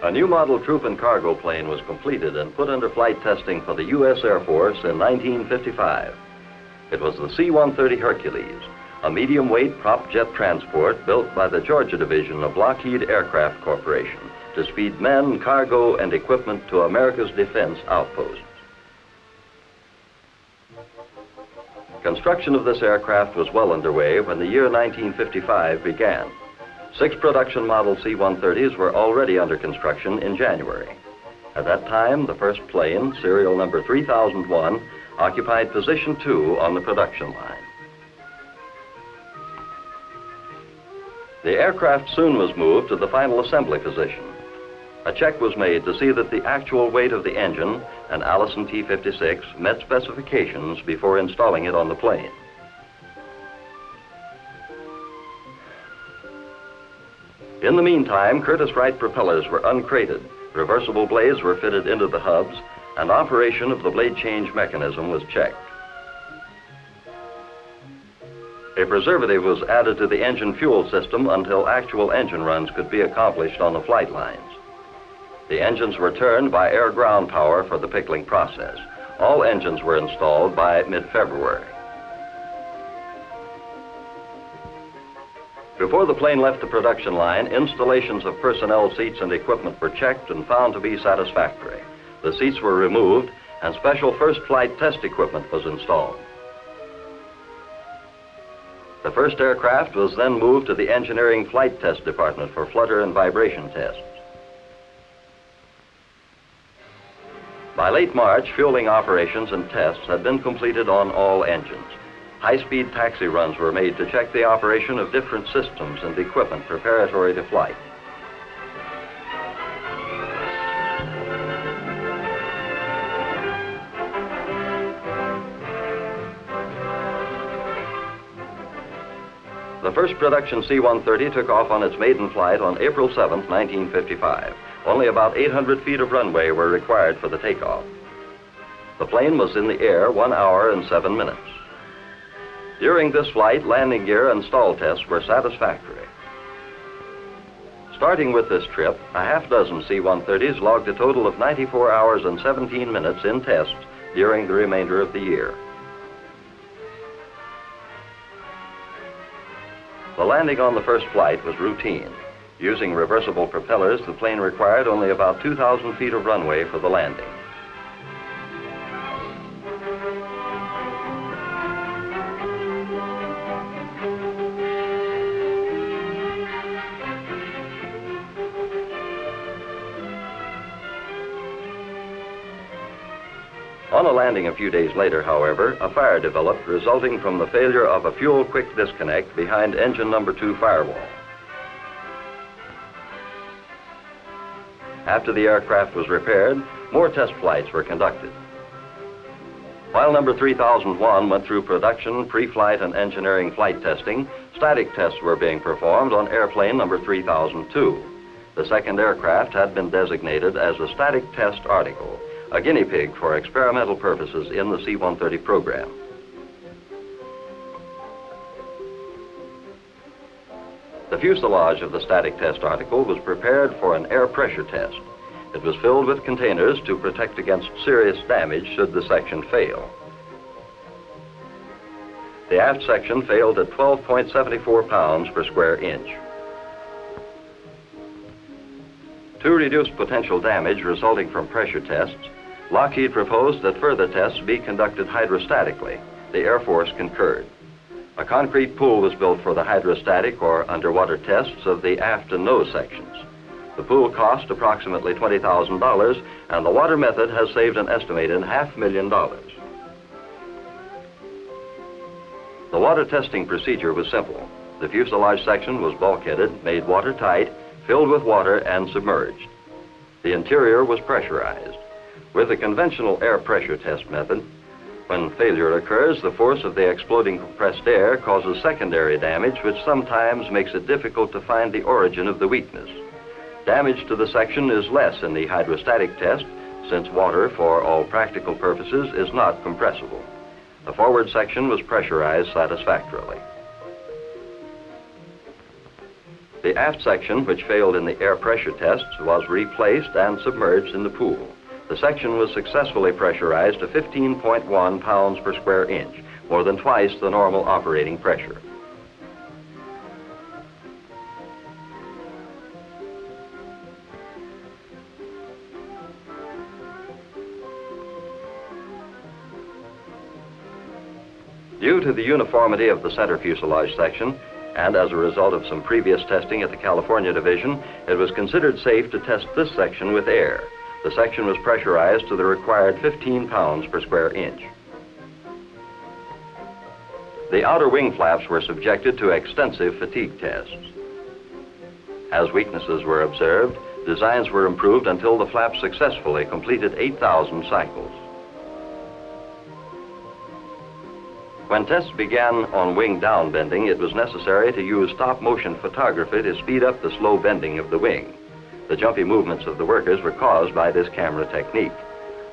A new model troop and cargo plane was completed and put under flight testing for the U.S. Air Force in 1955. It was the C-130 Hercules, a medium-weight prop jet transport built by the Georgia Division of Lockheed Aircraft Corporation to speed men, cargo, and equipment to America's defense outposts. Construction of this aircraft was well underway when the year 1955 began. 6 production model C-130s were already under construction in January. At that time, the first plane, serial number 3001, occupied position 2 on the production line. The aircraft soon was moved to the final assembly position. A check was made to see that the actual weight of the engine, an Allison T-56, met specifications before installing it on the plane. In the meantime, Curtiss-Wright propellers were uncrated, reversible blades were fitted into the hubs, and operation of the blade change mechanism was checked. A preservative was added to the engine fuel system until actual engine runs could be accomplished on the flight lines. The engines were turned by air-ground power for the pickling process. All engines were installed by mid-February. Before the plane left the production line, installations of personnel seats and equipment were checked and found to be satisfactory. The seats were removed and special first flight test equipment was installed. The first aircraft was then moved to the Engineering Flight Test Department for flutter and vibration tests. By late March, fueling operations and tests had been completed on all engines. High-speed taxi runs were made to check the operation of different systems and equipment preparatory to flight. The first production C-130 took off on its maiden flight on April 7, 1955. Only about 800 feet of runway were required for the takeoff. The plane was in the air 1 hour and 7 minutes. During this flight, landing gear and stall tests were satisfactory. Starting with this trip, a half dozen C-130s logged a total of 94 hours and 17 minutes in tests during the remainder of the year. The landing on the first flight was routine. Using reversible propellers, the plane required only about 2,000 feet of runway for the landing. On a landing a few days later, however, a fire developed resulting from the failure of a fuel quick disconnect behind engine number 2 firewall. After the aircraft was repaired, more test flights were conducted. While number 3001 went through production, pre-flight, and engineering flight testing, static tests were being performed on airplane number 3002. The second aircraft had been designated as a static test article, a guinea pig for experimental purposes in the C-130 program. The fuselage of the static test article was prepared for an air pressure test. It was filled with containers to protect against serious damage should the section fail. The aft section failed at 12.74 pounds per square inch. To reduce potential damage resulting from pressure tests, Lockheed proposed that further tests be conducted hydrostatically. The Air Force concurred. A concrete pool was built for the hydrostatic or underwater tests of the aft and nose sections. The pool cost approximately $20,000, and the water method has saved an estimated $500,000. The water testing procedure was simple. The fuselage section was bulkheaded, made watertight, filled with water, and submerged. The interior was pressurized. With the conventional air pressure test method, when failure occurs, the force of the exploding compressed air causes secondary damage, which sometimes makes it difficult to find the origin of the weakness. Damage to the section is less in the hydrostatic test, since water, for all practical purposes, is not compressible. The forward section was pressurized satisfactorily. The aft section, which failed in the air pressure tests, was replaced and submerged in the pool. The section was successfully pressurized to 15.1 pounds per square inch, more than twice the normal operating pressure. Due to the uniformity of the center fuselage section, and as a result of some previous testing at the California Division, it was considered safe to test this section with air. The section was pressurized to the required 15 pounds per square inch. The outer wing flaps were subjected to extensive fatigue tests. As weaknesses were observed, designs were improved until the flaps successfully completed 8,000 cycles. When tests began on wing down bending, it was necessary to use stop-motion photography to speed up the slow bending of the wing. The jumpy movements of the workers were caused by this camera technique.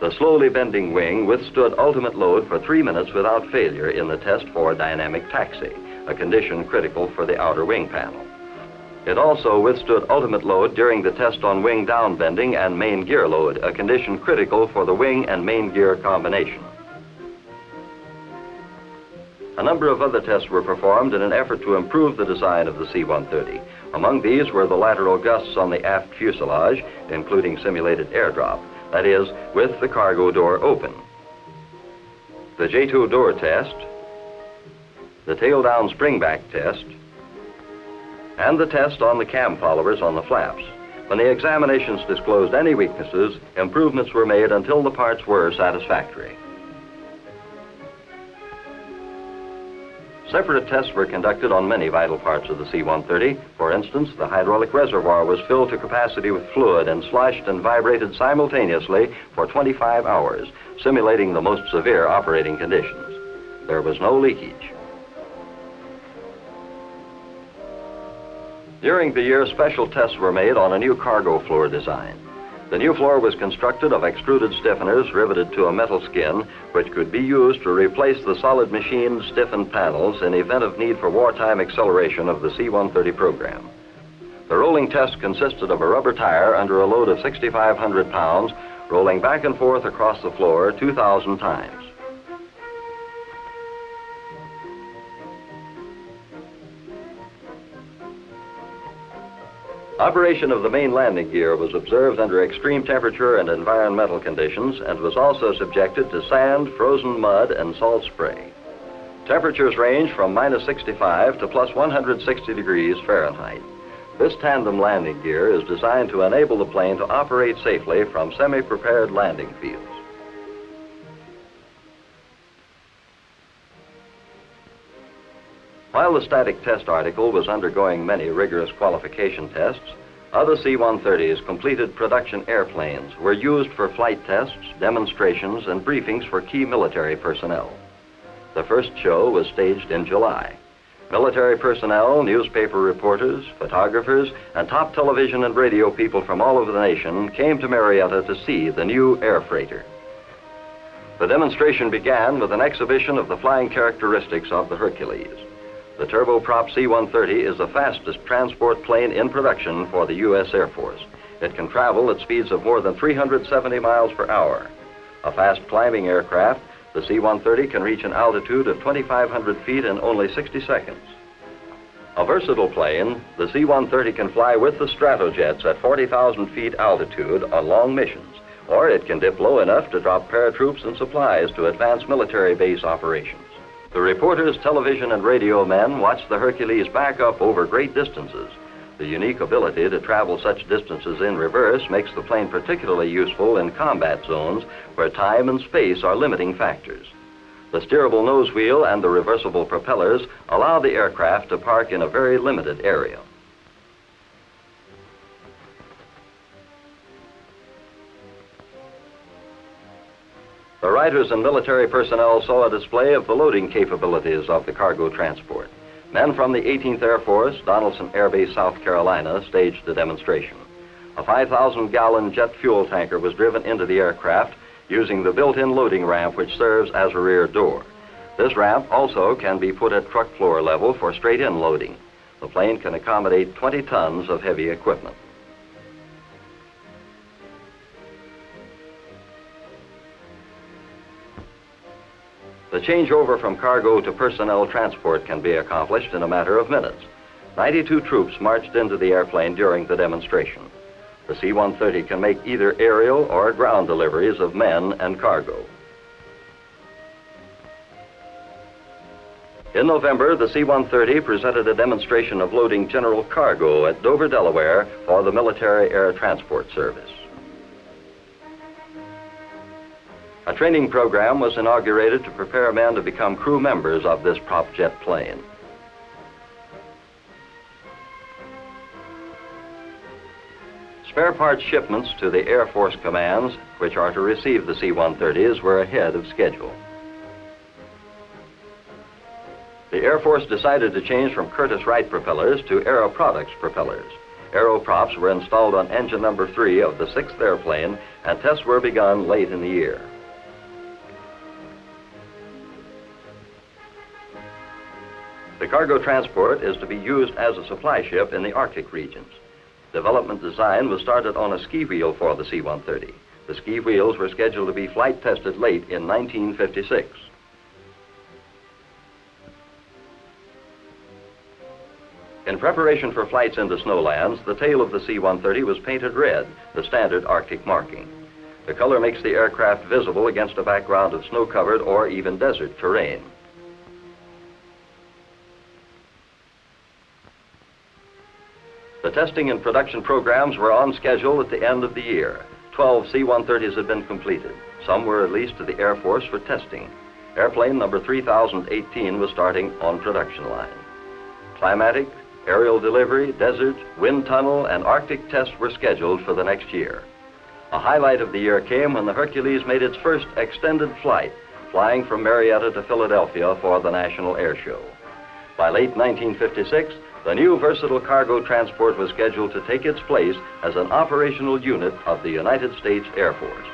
The slowly bending wing withstood ultimate load for 3 minutes without failure in the test for dynamic taxi, a condition critical for the outer wing panel. It also withstood ultimate load during the test on wing down bending and main gear load, a condition critical for the wing and main gear combination. A number of other tests were performed in an effort to improve the design of the C-130. Among these were the lateral gusts on the aft fuselage, including simulated airdrop, that is, with the cargo door open. The J2 door test, the tail-down springback test, and the test on the cam followers on the flaps. When the examinations disclosed any weaknesses, improvements were made until the parts were satisfactory. Separate tests were conducted on many vital parts of the C-130. For instance, the hydraulic reservoir was filled to capacity with fluid and slushed and vibrated simultaneously for 25 hours, simulating the most severe operating conditions. There was no leakage. During the year, special tests were made on a new cargo floor design. The new floor was constructed of extruded stiffeners riveted to a metal skin, which could be used to replace the solid machined stiffened panels in event of need for wartime acceleration of the C-130 program. The rolling test consisted of a rubber tire under a load of 6,500 pounds, rolling back and forth across the floor 2,000 times. Operation of the main landing gear was observed under extreme temperature and environmental conditions and was also subjected to sand, frozen mud, and salt spray. Temperatures range from -65 to +160 degrees Fahrenheit. This tandem landing gear is designed to enable the plane to operate safely from semi-prepared landing fields. While the static test article was undergoing many rigorous qualification tests, other C-130s completed production airplanes were used for flight tests, demonstrations, and briefings for key military personnel. The first show was staged in July. Military personnel, newspaper reporters, photographers, and top television and radio people from all over the nation came to Marietta to see the new air freighter. The demonstration began with an exhibition of the flying characteristics of the Hercules. The turboprop C-130 is the fastest transport plane in production for the U.S. Air Force. It can travel at speeds of more than 370 miles per hour. A fast climbing aircraft, the C-130 can reach an altitude of 2,500 feet in only 60 seconds. A versatile plane, the C-130 can fly with the Stratojets at 40,000 feet altitude on long missions, or it can dip low enough to drop paratroops and supplies to advance military base operations. The reporters, television, and radio men watched the Hercules back up over great distances. The unique ability to travel such distances in reverse makes the plane particularly useful in combat zones where time and space are limiting factors. The steerable nose wheel and the reversible propellers allow the aircraft to park in a very limited area. The writers and military personnel saw a display of the loading capabilities of the cargo transport. Men from the 18th Air Force, Donaldson Air Base, South Carolina, staged the demonstration. A 5,000-gallon jet fuel tanker was driven into the aircraft using the built-in loading ramp which serves as a rear door. This ramp also can be put at truck floor level for straight-in loading. The plane can accommodate 20 tons of heavy equipment. The changeover from cargo to personnel transport can be accomplished in a matter of minutes. 92 troops marched into the airplane during the demonstration. The C-130 can make either aerial or ground deliveries of men and cargo. In November, the C-130 presented a demonstration of loading general cargo at Dover, Delaware for the Military Air Transport Service. A training program was inaugurated to prepare men to become crew members of this prop jet plane. Spare parts shipments to the Air Force commands, which are to receive the C-130s, were ahead of schedule. The Air Force decided to change from Curtiss-Wright propellers to Aero Products propellers. Aero props were installed on engine number 3 of the 6th airplane, and tests were begun late in the year. The cargo transport is to be used as a supply ship in the Arctic regions. Development design was started on a ski wheel for the C-130. The ski wheels were scheduled to be flight tested late in 1956. In preparation for flights into snowlands, the tail of the C-130 was painted red, the standard Arctic marking. The color makes the aircraft visible against a background of snow-covered or even desert terrain. The testing and production programs were on schedule at the end of the year. 12 C-130s had been completed. Some were released to the Air Force for testing. Airplane number 3018 was starting on production line. Climatic, aerial delivery, desert, wind tunnel, and Arctic tests were scheduled for the next year. A highlight of the year came when the Hercules made its first extended flight, flying from Marietta to Philadelphia for the National Air Show. By late 1956, the new versatile cargo transport was scheduled to take its place as an operational unit of the United States Air Force.